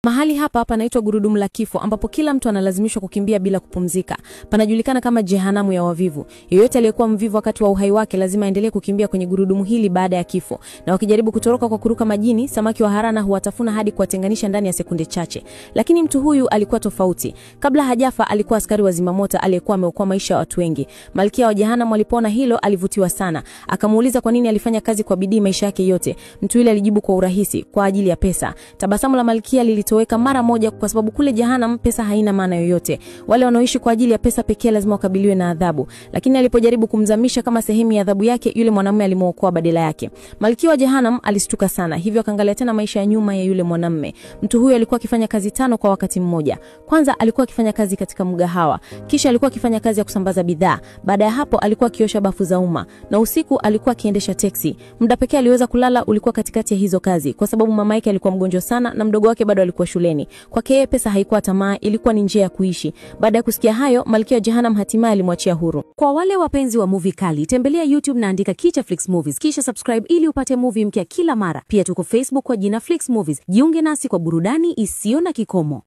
Mahali hapa panaitwa gurudumu la kifo ambapo kila mtu analazimishwa kukimbia bila kupumzika. Panajulikana kama jehanamu ya wavivu. Yeyote aliyekuwa mvivu wakati wa uhai wake lazima aendelee kukimbia kwenye gurudumu hili baada ya kifo. Na wakijaribu kutoroka kwa kuruka majini, samaki wa harana huwatafuna hadi kuwatenganisha ndani ya sekunde chache. Lakini mtu huyu alikuwa tofauti. Kabla hajafa alikuwa askari wa zimamoto aliyekuwa ameokoa maisha ya watu wengi. Malkia wa jehanamu alipoona hilo alivutiwa sana. Akamuuliza kwa nini alifanya kazi kwa bidii maisha yake yote. Mtu yule alijibu kwa urahisi, kwa ajili ya pesa. Tabasamu la malkia lilitoweka mara moja kwa sababu kule jehanamu pesa haina maana yoyote. Wale wanaoishi kwa ajili ya pesa pekee lazima wakabiliwe na adhabu. Lakini alipojaribu kumzamisha kama sehemu ya adhabu yake, yule mwanamume alimuokoa badala yake. Malkia wa jehanamu alistuka sana, hivyo akaangalia tena maisha ya nyuma ya yule mwanamume. Mtu huyo alikuwa akifanya kazi 5 kwa wakati mmoja. Kwanza alikuwa akifanya kazi katika mgahawa, kisha alikuwa akifanya kazi ya kusambaza bidhaa. Baada ya hapo alikuwa akiosha bafu za umma, na usiku alikuwa akiendesha teksi. Muda pekee aliweza kulala ulikuwa katikati ya hizo kazi kwa sababu mama yake alikuwa mgonjwa sana na mdogo wake bado alikuwa shuleni. Kwake yeye pesa haikuwa tamaa, ilikuwa ni njia ya kuishi. Baada ya kusikia hayo, Malkia wa jehanamu hatimaye alimwachia huru. Kwa wale wapenzi wa movie kali, tembelea YouTube na andika Kichaflix Movies kisha subscribe ili upate movie mpya kila mara. Pia tuko Facebook kwa jina Flix Movies. Jiunge nasi kwa burudani isiyo na kikomo.